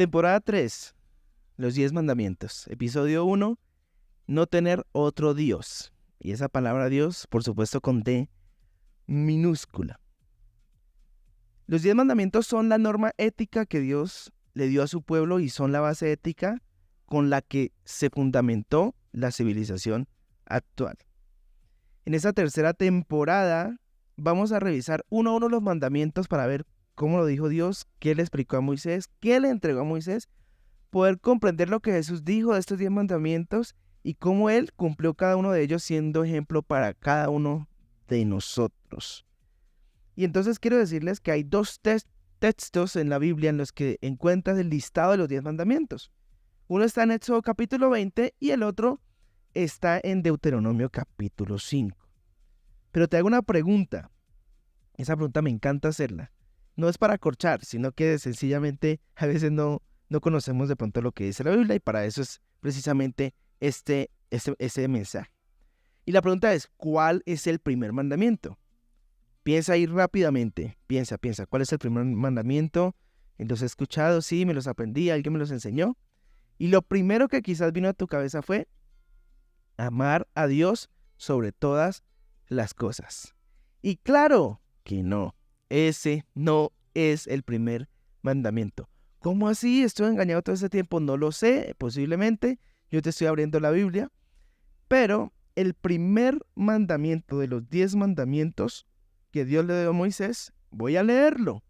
Temporada 3, los 10 mandamientos. Episodio 1, no tener otro Dios. Y esa palabra Dios, por supuesto, con D minúscula. Los 10 mandamientos son la norma ética que Dios le dio a su pueblo y son la base ética con la que se fundamentó la civilización actual. En esta tercera temporada vamos a revisar uno a uno los mandamientos para ver cómo lo dijo Dios, qué le explicó a Moisés, qué le entregó a Moisés, poder comprender lo que Jesús dijo de estos 10 mandamientos y cómo Él cumplió cada uno de ellos siendo ejemplo para cada uno de nosotros. Y entonces quiero decirles que hay dos textos en la Biblia en los que encuentras el listado de los 10 mandamientos. Uno está en Éxodo capítulo 20 y el otro está en Deuteronomio capítulo 5. Pero te hago una pregunta. Esa pregunta me encanta hacerla. No es para acorchar, sino que sencillamente a veces no conocemos de pronto lo que dice la Biblia y para eso es precisamente ese mensaje. Y la pregunta es, ¿cuál es el primer mandamiento? Piensa ahí rápidamente, piensa, ¿cuál es el primer mandamiento? ¿Los he escuchado? Sí, me los aprendí, alguien me los enseñó. Y lo primero que quizás vino a tu cabeza fue amar a Dios sobre todas las cosas. Y claro que no, ese no es el primer mandamiento. ¿Cómo así? ¿Estoy engañado todo ese tiempo? No lo sé, posiblemente. Yo te estoy abriendo la Biblia. Pero el primer mandamiento de los 10 mandamientos que Dios le dio a Moisés, voy a leerlo.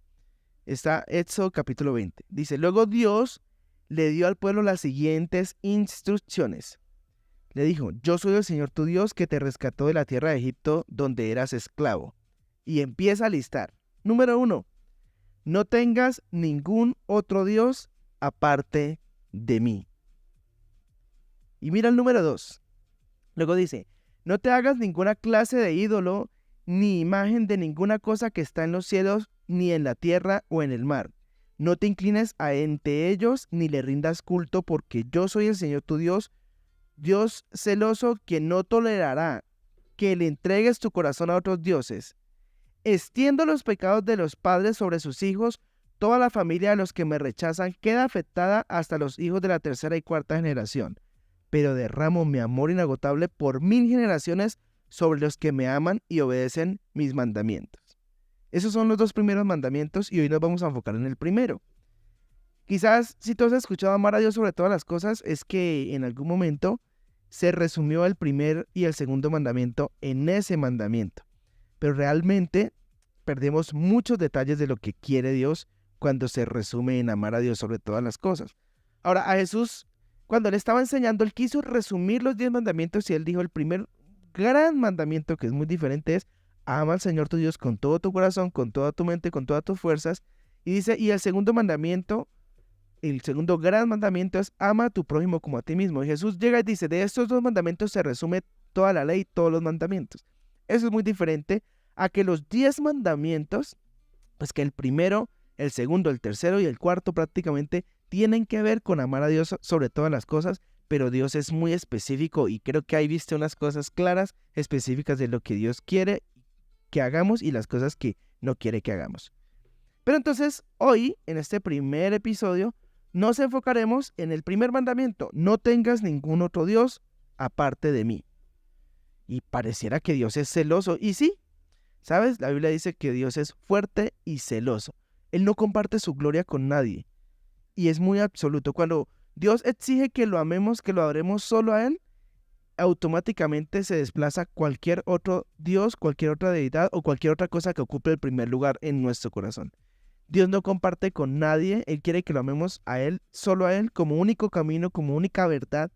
Está Éxodo capítulo 20. Dice, luego Dios le dio al pueblo las siguientes instrucciones. Le dijo, yo soy el Señor tu Dios que te rescató de la tierra de Egipto donde eras esclavo. Y empieza a listar. Número 1. No tengas ningún otro Dios aparte de mí. Y mira el número 2. Luego dice, no te hagas ninguna clase de ídolo, ni imagen de ninguna cosa que está en los cielos, ni en la tierra o en el mar. No te inclines ante ellos, ni le rindas culto, porque yo soy el Señor tu Dios, Dios celoso, que no tolerará que le entregues tu corazón a otros dioses. Extiendo los pecados de los padres sobre sus hijos, toda la familia de los que me rechazan queda afectada hasta los hijos de la tercera y cuarta generación. Pero derramo mi amor inagotable por 1000 generaciones sobre los que me aman y obedecen mis mandamientos. Esos son los 2 primeros mandamientos y hoy nos vamos a enfocar en el primero. Quizás si tú has escuchado amar a Dios sobre todas las cosas, es que en algún momento se resumió el primer y el segundo mandamiento en ese mandamiento. Pero realmente perdemos muchos detalles de lo que quiere Dios cuando se resume en amar a Dios sobre todas las cosas. Ahora, a Jesús, cuando le estaba enseñando, él quiso resumir los 10 mandamientos y él dijo, el primer gran mandamiento, que es muy diferente, es ama al Señor tu Dios con todo tu corazón, con toda tu mente, con todas tus fuerzas. Y dice, y el segundo mandamiento, el segundo gran mandamiento es ama a tu prójimo como a ti mismo. Y Jesús llega y dice, de estos 2 mandamientos se resume toda la ley, todos los mandamientos. Eso es muy diferente a que los 10 mandamientos, pues que el primero, el segundo, el tercero y el cuarto prácticamente tienen que ver con amar a Dios sobre todas las cosas, pero Dios es muy específico y creo que ahí viste unas cosas claras, específicas de lo que Dios quiere que hagamos y las cosas que no quiere que hagamos. Pero entonces, hoy, en este primer episodio, nos enfocaremos en el primer mandamiento, no tengas ningún otro Dios aparte de mí. Y pareciera que Dios es celoso, y sí, ¿sabes? La Biblia dice que Dios es fuerte y celoso. Él no comparte su gloria con nadie. Y es muy absoluto. Cuando Dios exige que lo amemos, que lo adoremos solo a Él, automáticamente se desplaza cualquier otro Dios, cualquier otra deidad o cualquier otra cosa que ocupe el primer lugar en nuestro corazón. Dios no comparte con nadie. Él quiere que lo amemos a Él, solo a Él, como único camino, como única verdad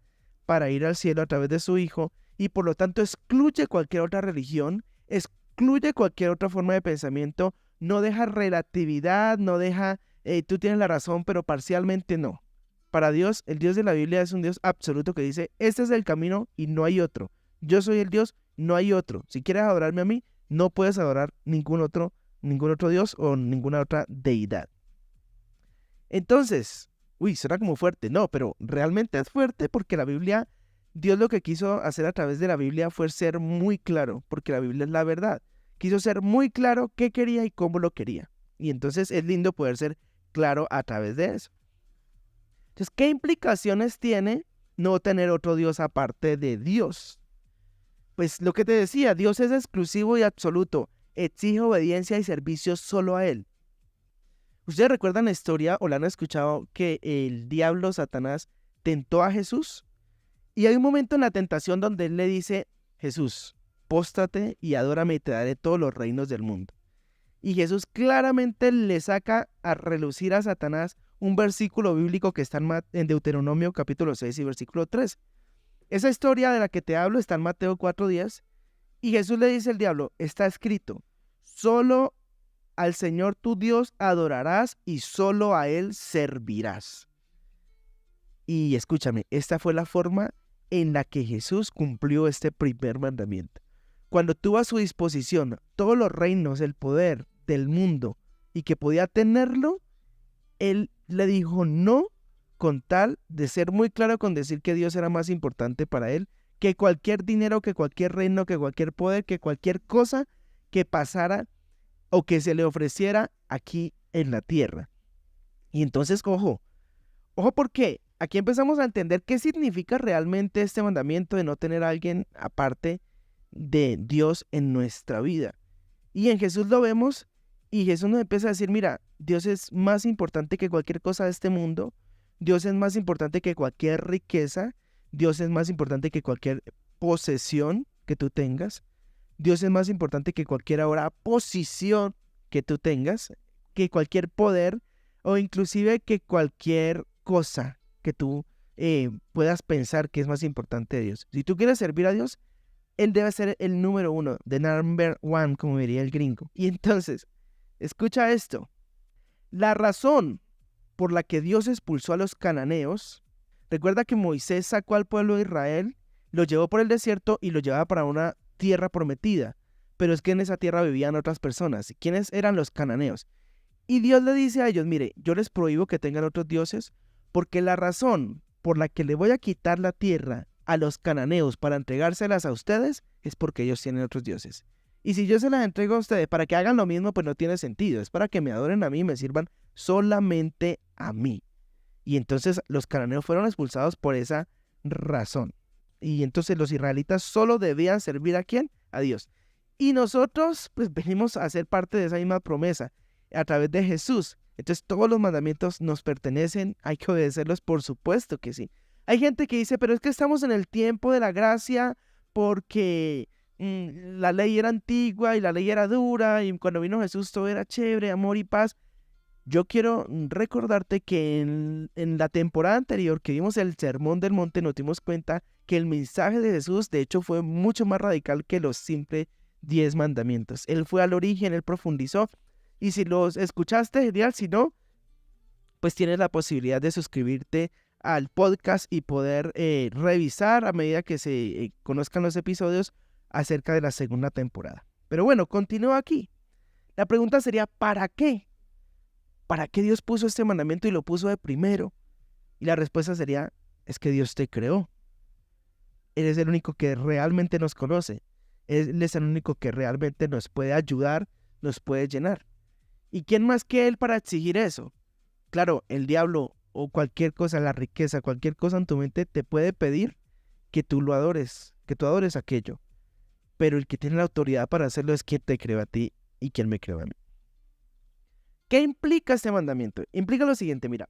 para ir al cielo a través de su Hijo. Y por lo tanto excluye cualquier otra religión, excluye cualquier otra forma de pensamiento, no deja relatividad, no deja, tú tienes la razón, pero parcialmente no. Para Dios, el Dios de la Biblia es un Dios absoluto que dice, este es el camino y no hay otro. Yo soy el Dios, no hay otro. Si quieres adorarme a mí, no puedes adorar ningún otro Dios o ninguna otra deidad. Entonces, suena como fuerte. No, pero realmente es fuerte porque la Biblia, Dios lo que quiso hacer a través de la Biblia fue ser muy claro, porque la Biblia es la verdad. Quiso ser muy claro qué quería y cómo lo quería. Y entonces es lindo poder ser claro a través de eso. Entonces, ¿qué implicaciones tiene no tener otro Dios aparte de Dios? Pues lo que te decía, Dios es exclusivo y absoluto, exige obediencia y servicio solo a Él. ¿Ustedes recuerdan la historia o la han escuchado que el diablo Satanás tentó a Jesús? Y hay un momento en la tentación donde él le dice, Jesús, póstrate y adórame y te daré todos los reinos del mundo. Y Jesús claramente le saca a relucir a Satanás un versículo bíblico que está en Deuteronomio capítulo 6 y versículo 3. Esa historia de la que te hablo está en Mateo 4:10 y Jesús le dice al diablo, está escrito, solo al Señor tu Dios adorarás y solo a Él servirás. Y escúchame, esta fue la forma en la que Jesús cumplió este primer mandamiento. Cuando tuvo a su disposición todos los reinos, el poder del mundo y que podía tenerlo, Él le dijo no con tal de ser muy claro con decir que Dios era más importante para Él que cualquier dinero, que cualquier reino, que cualquier poder, que cualquier cosa que pasara o que se le ofreciera aquí en la tierra. Y entonces, ojo porque aquí empezamos a entender qué significa realmente este mandamiento de no tener a alguien aparte de Dios en nuestra vida. Y en Jesús lo vemos y Jesús nos empieza a decir, mira, Dios es más importante que cualquier cosa de este mundo, Dios es más importante que cualquier riqueza, Dios es más importante que cualquier posesión que tú tengas, Dios es más importante que cualquier ahora posición que tú tengas, que cualquier poder o inclusive que cualquier cosa que tú puedas pensar que es más importante de Dios. Si tú quieres servir a Dios, Él debe ser el número uno, the number one, como diría el gringo. Y entonces, escucha esto. La razón por la que Dios expulsó a los cananeos, recuerda que Moisés sacó al pueblo de Israel, lo llevó por el desierto y lo llevaba para una tierra prometida, pero es que en esa tierra vivían otras personas. ¿Quiénes eran los cananeos? Y Dios le dice a ellos, mire, yo les prohíbo que tengan otros dioses, porque la razón por la que le voy a quitar la tierra a los cananeos para entregárselas a ustedes es porque ellos tienen otros dioses. Y si yo se las entrego a ustedes para que hagan lo mismo, pues no tiene sentido. Es para que me adoren a mí y me sirvan solamente a mí. Y entonces los cananeos fueron expulsados por esa razón. Y entonces los israelitas solo debían servir ¿a quién? A Dios. Y nosotros pues venimos a ser parte de esa misma promesa a través de Jesús. Entonces todos los mandamientos nos pertenecen, hay que obedecerlos, por supuesto que sí. Hay gente que dice, pero es que estamos en el tiempo de la gracia porque la ley era antigua y la ley era dura y cuando vino Jesús todo era chévere, amor y paz. Yo quiero recordarte que en la temporada anterior que vimos el Sermón del Monte nos dimos cuenta que el mensaje de Jesús de hecho fue mucho más radical que los simples 10 mandamientos. Él fue al origen, él profundizó y si los escuchaste, genial, si no, pues tienes la posibilidad de suscribirte al podcast y poder revisar a medida que se conozcan los episodios acerca de la segunda temporada. Pero bueno, continúo aquí. La pregunta sería, ¿para qué? ¿Para qué Dios puso este mandamiento y lo puso de primero? Y la respuesta sería, es que Dios te creó. Él es el único que realmente nos conoce. Él es el único que realmente nos puede ayudar, nos puede llenar. ¿Y quién más que Él para exigir eso? Claro, el diablo o cualquier cosa, la riqueza, cualquier cosa en tu mente te puede pedir que tú lo adores, que tú adores aquello. Pero el que tiene la autoridad para hacerlo es quien te creó a ti y quien me creó a mí. ¿Qué implica este mandamiento? Implica lo siguiente, mira.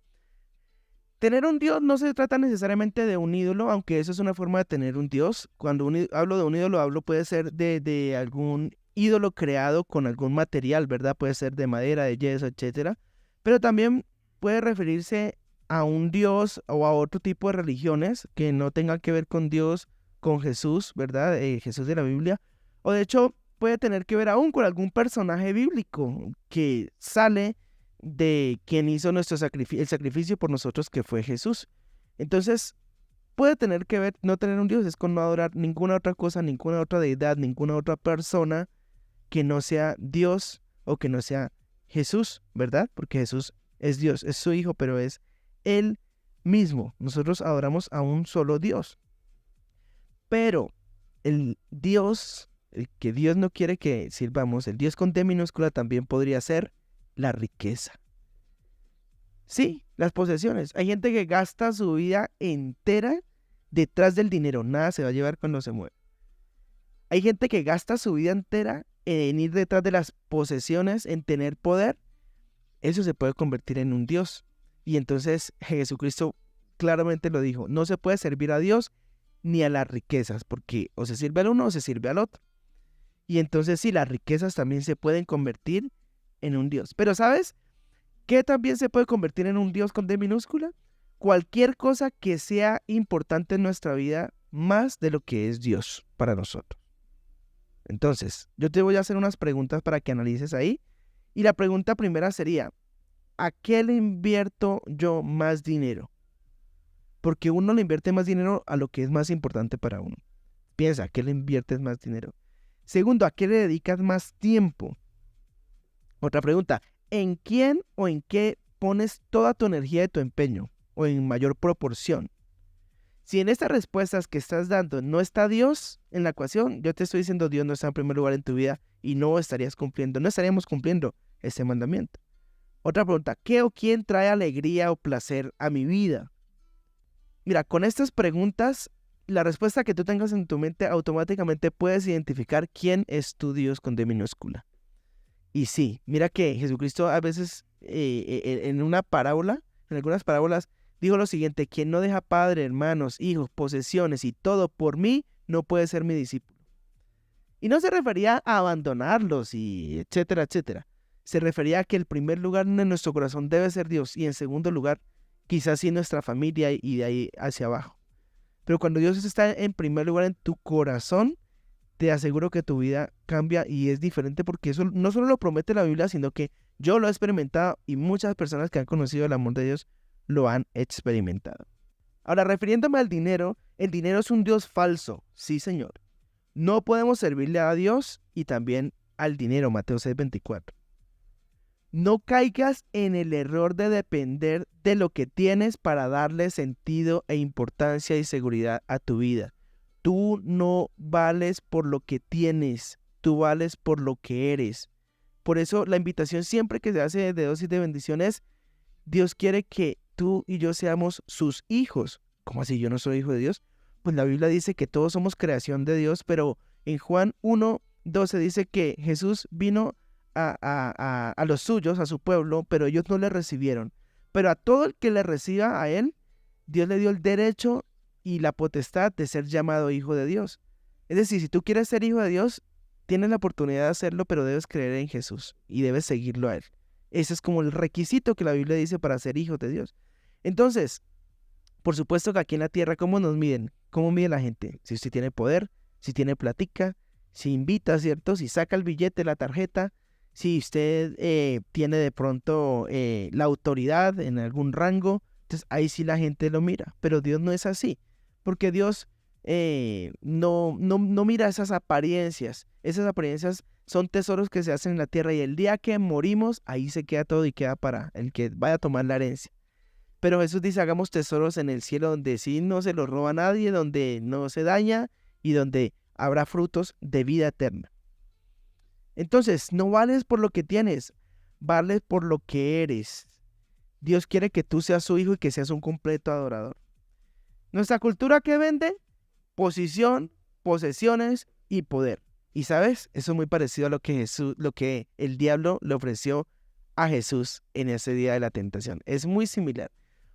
Tener un Dios no se trata necesariamente de un ídolo, aunque eso es una forma de tener un Dios. Cuando hablo de un ídolo, puede ser de algún ídolo creado con algún material, ¿verdad? Puede ser de madera, de yeso, etcétera. Pero también puede referirse a un Dios o a otro tipo de religiones que no tengan que ver con Dios, con Jesús, ¿verdad? Jesús de la Biblia. O de hecho, puede tener que ver aún con algún personaje bíblico que sale de quien hizo el sacrificio por nosotros, que fue Jesús. Entonces, puede tener que ver, no tener un Dios es con no adorar ninguna otra cosa, ninguna otra deidad, ninguna otra persona que no sea Dios o que no sea Jesús, ¿verdad? Porque Jesús es Dios, es su Hijo, pero es Él mismo. Nosotros adoramos a un solo Dios. Pero el Dios, el que Dios no quiere que sirvamos, el Dios con D minúscula también podría ser la riqueza. Sí, Las posesiones. Hay gente que gasta su vida entera detrás del dinero. Nada se va a llevar cuando se muere. Hay gente que gasta su vida entera en ir detrás de las posesiones, en tener poder. Eso se puede convertir en un Dios. Y entonces Jesucristo claramente lo dijo. No se puede servir a Dios ni a las riquezas, porque o se sirve al uno o se sirve al otro. Y entonces sí, las riquezas también se pueden convertir en un Dios. Pero ¿sabes qué también se puede convertir en un Dios con D minúscula? Cualquier cosa que sea importante en nuestra vida más de lo que es Dios para nosotros. Entonces, yo te voy a hacer unas preguntas para que analices ahí. Y la pregunta primera sería, ¿a qué le invierto yo más dinero? Porque uno le invierte más dinero a lo que es más importante para uno. Piensa, ¿a qué le inviertes más dinero? Segundo, ¿a qué le dedicas más tiempo? Otra pregunta, ¿en quién o en qué pones toda tu energía de tu empeño? O en mayor proporción. Si en estas respuestas que estás dando no está Dios en la ecuación, yo te estoy diciendo Dios no está en primer lugar en tu vida y no estaríamos cumpliendo este mandamiento. Otra pregunta, ¿qué o quién trae alegría o placer a mi vida? Mira, con estas preguntas, la respuesta que tú tengas en tu mente automáticamente puedes identificar quién es tu Dios con D minúscula. Y sí, mira que Jesucristo a veces en una parábola, en algunas parábolas, dijo lo siguiente: quien no deja padre, hermanos, hijos, posesiones y todo por mí, no puede ser mi discípulo. Y no se refería a abandonarlos y etcétera, etcétera. Se refería a que el primer lugar en nuestro corazón debe ser Dios y en segundo lugar, quizás sí nuestra familia y de ahí hacia abajo. Pero cuando Dios está en primer lugar en tu corazón, te aseguro que tu vida cambia y es diferente, porque eso no solo lo promete la Biblia, sino que yo lo he experimentado y muchas personas que han conocido el amor de Dios lo han experimentado. Ahora, refiriéndome al dinero, el dinero es un Dios falso, sí señor. No podemos servirle a Dios y también al dinero, Mateo 6:24. No caigas en el error de depender de lo que tienes para darle sentido e importancia y seguridad a tu vida. Tú no vales por lo que tienes, tú vales por lo que eres. Por eso la invitación siempre que se hace de dosis de bendiciones, Dios quiere que tú y yo seamos sus hijos. ¿Cómo así yo no soy hijo de Dios? Pues la Biblia dice que todos somos creación de Dios, pero en Juan 1:12 dice que Jesús vino a los suyos, a su pueblo, pero ellos no le recibieron. Pero a todo el que le reciba a él, Dios le dio el derecho y la potestad de ser llamado hijo de Dios. Es decir, si tú quieres ser hijo de Dios, tienes la oportunidad de hacerlo, pero debes creer en Jesús y debes seguirlo a él. Ese es como el requisito que la Biblia dice para ser hijo de Dios. Entonces, por supuesto que aquí en la tierra, ¿cómo nos miden? ¿Cómo mide la gente? Si usted tiene poder, si tiene platica, si invita, ¿cierto? Si saca el billete, la tarjeta, si usted tiene de pronto la autoridad en algún rango, entonces ahí sí la gente lo mira. Pero Dios no es así, porque Dios no mira esas apariencias. Esas apariencias son tesoros que se hacen en la tierra y el día que morimos, ahí se queda todo y queda para el que vaya a tomar la herencia. Pero Jesús dice, hagamos tesoros en el cielo donde sí no se los roba nadie, donde no se daña y donde habrá frutos de vida eterna. Entonces, no vales por lo que tienes, vales por lo que eres. Dios quiere que tú seas su hijo y que seas un completo adorador. Nuestra cultura, ¿qué vende? Posición, posesiones y poder. Y sabes, eso es muy parecido a lo que el diablo le ofreció a Jesús en ese día de la tentación. Es muy similar,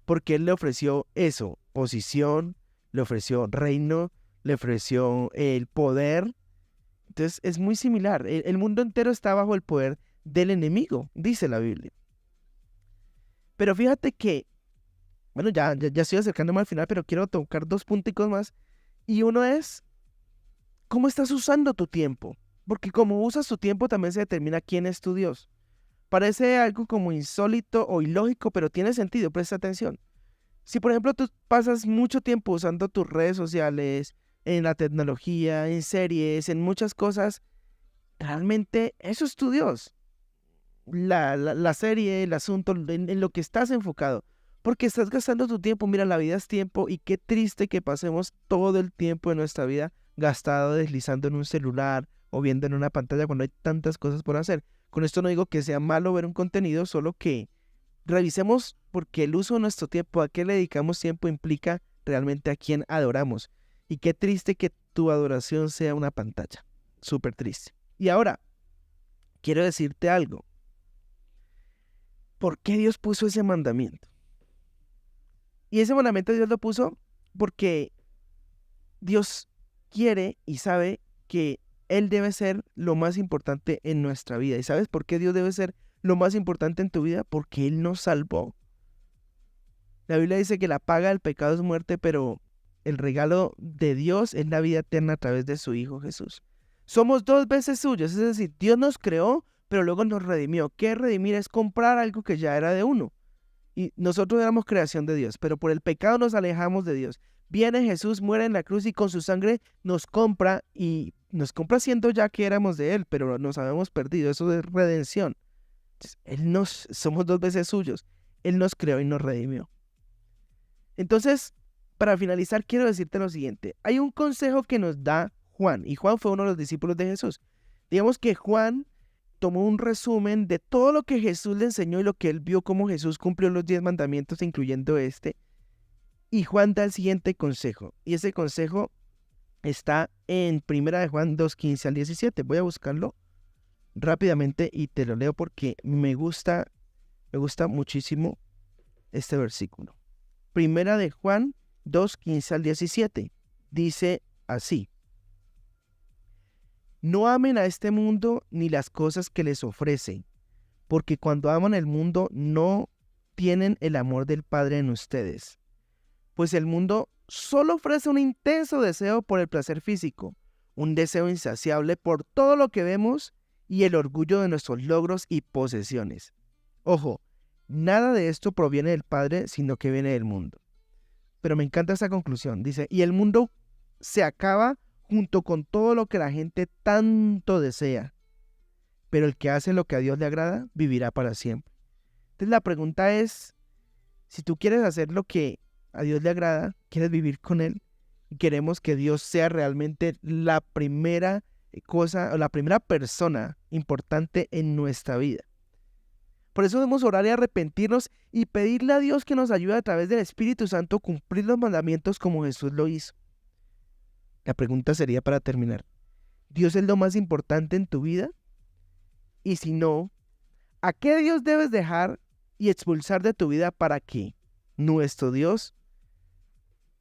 porque él le ofreció eso, posición, le ofreció reino, le ofreció el poder. Entonces es muy similar. El mundo entero está bajo el poder del enemigo, dice la Biblia. Pero fíjate que, bueno, ya estoy acercándome al final, pero quiero tocar 2 punticos más. Y uno es, ¿cómo estás usando tu tiempo? Porque como usas tu tiempo también se determina quién es tu Dios. Parece algo como insólito o ilógico, pero tiene sentido, presta atención. Si por ejemplo tú pasas mucho tiempo usando tus redes sociales, en la tecnología, en series, en muchas cosas, realmente eso es tu Dios. La serie, el asunto, en lo que estás enfocado. Porque estás gastando tu tiempo. Mira, la vida es tiempo y qué triste que pasemos todo el tiempo de nuestra vida gastado deslizando en un celular o viendo en una pantalla cuando hay tantas cosas por hacer. Con esto no digo que sea malo ver un contenido, solo que revisemos porque el uso de nuestro tiempo, a qué le dedicamos tiempo, implica realmente a quién adoramos. Y qué triste que tu adoración sea una pantalla. Súper triste. Y ahora, quiero decirte algo. ¿Por qué Dios puso ese mandamiento? Y ese mandamiento Dios lo puso porque Dios quiere y sabe que Él debe ser lo más importante en nuestra vida. ¿Y sabes por qué Dios debe ser lo más importante en tu vida? Porque Él nos salvó. La Biblia dice que la paga del pecado es muerte, pero el regalo de Dios es la vida eterna a través de su Hijo Jesús. Somos 2 veces suyos, es decir, Dios nos creó, pero luego nos redimió. ¿Qué redimir? Es comprar algo que ya era de uno. Y nosotros éramos creación de Dios, pero por el pecado nos alejamos de Dios. Viene Jesús, muere en la cruz y con su sangre nos compra, y nos compra siendo ya que éramos de Él, pero nos habíamos perdido. Eso es redención. Entonces, somos 2 veces suyos. Él nos creó y nos redimió. Entonces, para finalizar, quiero decirte lo siguiente. Hay un consejo que nos da Juan, y Juan fue uno de los discípulos de Jesús. Digamos que Juan tomó un resumen de todo lo que Jesús le enseñó y lo que él vio cómo Jesús cumplió los 10 mandamientos, incluyendo este. Y Juan da el siguiente consejo. Y ese consejo está en 1 de Juan 2, 15 al 17. Voy a buscarlo rápidamente y te lo leo porque me gusta muchísimo este versículo. 1 de Juan 2, 15 al 17. Dice así. No amen a este mundo ni las cosas que les ofrecen, porque cuando aman el mundo no tienen el amor del Padre en ustedes. Pues el mundo solo ofrece un intenso deseo por el placer físico, un deseo insaciable por todo lo que vemos y el orgullo de nuestros logros y posesiones. Ojo, nada de esto proviene del Padre, sino que viene del mundo. Pero me encanta esa conclusión. Dice, y el mundo se acaba junto con todo lo que la gente tanto desea. Pero el que hace lo que a Dios le agrada, vivirá para siempre. Entonces la pregunta es, si tú quieres hacer lo que a Dios le agrada, quieres vivir con Él, y queremos que Dios sea realmente la primera cosa o la primera persona importante en nuestra vida. Por eso debemos orar y arrepentirnos y pedirle a Dios que nos ayude a través del Espíritu Santo a cumplir los mandamientos como Jesús lo hizo. La pregunta sería para terminar, ¿Dios es lo más importante en tu vida? Y si no, ¿a qué Dios debes dejar y expulsar de tu vida para que nuestro Dios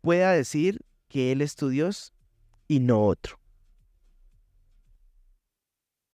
pueda decir que Él es tu Dios y no otro?